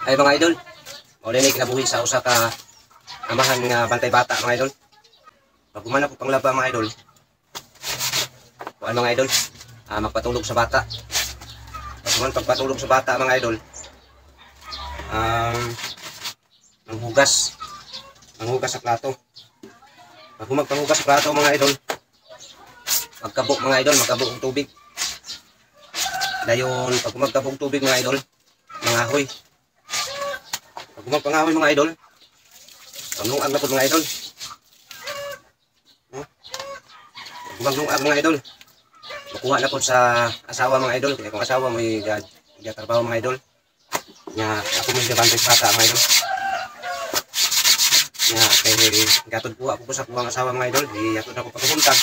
Ay mga idol, maulit na kinabuhi sa usa ka amahan nga bantay bata mga idol. Pag humana po panglaba mga idol, kuan mga idol, magpatulog sa bata. Pagpatulog sa bata mga idol, manghugas sa plato. Pag magpanghugas sa plato mga idol, magkabok mga idol, magkabok ng tubig. Dayon, pag magkabok ng tubig mga idol, mangahoy. Pag magpangahoy mga idol, panglungag na po mga idol. Pag maglungag mga idol, makuha na po sa asawa mga idol. Kaya kung asawa mo trabaho mga idol, nga ako mo gabantay bata mga idol. Nga kay gatod po ako sa kuwang asawa mga idol, di atod ako pagkuntag.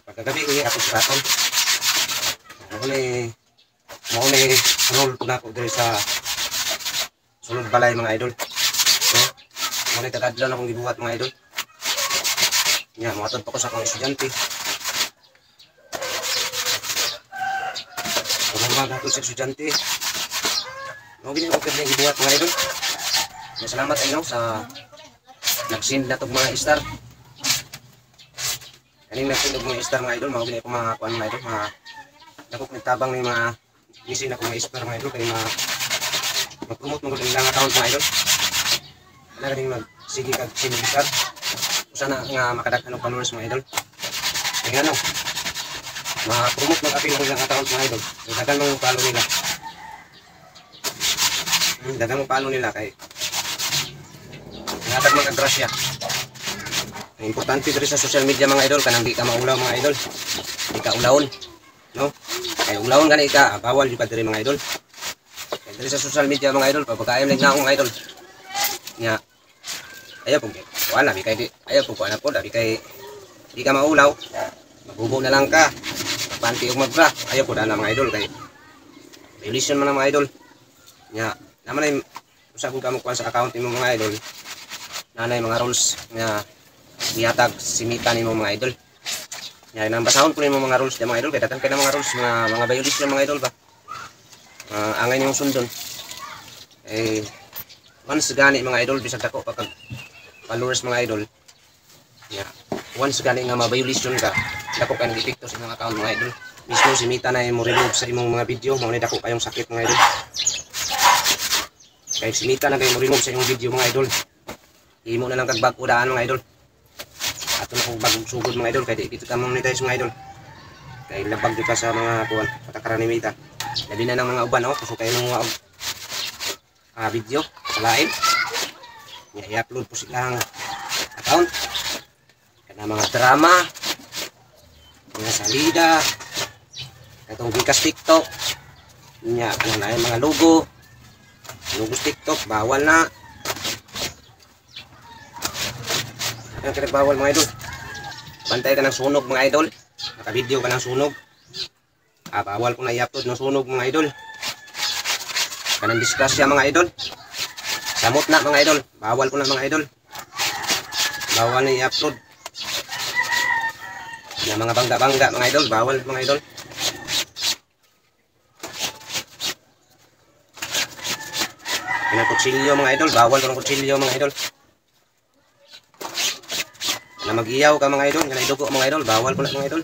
Pagkagabi ko ako sa katon. Mauni role po na ako diri sa sulod balay mga idol. Mauni tagadlan akong gibuhat mga idol. Nya moatod pa ko sa akong estudyante. Pagmamag ako sa estudyante. Mao gini ko kay gibuhat mga idol. Salamat kayo sa nag-send na tong mga star. Kaning nag-send og mga star mga idol, mao gini ko mga kuan mga idol, mga dako nagtabang ni mga isin ako mga star mga idol kay mag-promote mo ko ilang account mga idol. Wala ring sige kag sinilisar. Sana nga makadaghan og followers mga idol. Kaya ano, ma-promote mag-apil ang ilang account mga idol. Dagan mo follow nila. Dagan mo follow nila kay natag magkagrasya. Ang importante diri sa social media mga idol kanang di ka maulaw mga idol. Di ka ulawon, no? Kay ulawon gani ka, bawal jud ka diri mga idol. Kay diri sa social media mga idol, pagkaayam nig naong idol. Nya ayaw po wala bi kay ayaw po ana po dabi kay di ka maulaw. Magbubo na lang ka. Panti og magbra. Ayaw po ana mga idol kay violation man mga idol. Nya naman ay usab ko kamo kuan sa account nimo mga idol. Nanay mga rules nga niyatag simita nimo mga idol. Nya nang basahon ko nimo mga rules di mga idol kay daghan kay mga rules mga violation mga idol ba. Angay nimo sundon. Once gani mga idol bisag dako pa kag followers mga idol. Nya once gani nga ma-violation ka, dako kay nag-epekto sa imong account mga idol. Mismo simita na mo remove sa imong mga video, mao ni dako kayong sakit mga idol. Kay simita na kay mo remove sa imong video mga idol. Imo na lang kag bag-o daan mga idol. Ato na kong bagong sugod mga idol. Kaya dito ka monetize mga idol. Kaya labag di ka sa mga kuwan. Patakaranimita. Labi na ng mga uban. Kusok kayo ng mga video. Salain. I-upload po silang account. Kaya mga drama. Mga salida. Itong Gcash TikTok. Ano na yung mga logo. Logo TikTok. Bawal na. Ang kinagbawal mga idol. Bantay ka ng sunog mga idol. Naka-video ka ng sunog. Bawal ko na i-upload ng sunog mga idol. Kanang disgrasya mga idol. Samot na mga idol. Bawal ko na mga idol. Bawal na i-upload. Na mga bangga-bangga mga idol. Bawal mga idol. Kanang kutsilyo mga idol. Bawal ko ng kutsilyo mga idol. Na mag-iyaw ka mga idol, nga naidugo mga idol, bawal ko na mga idol.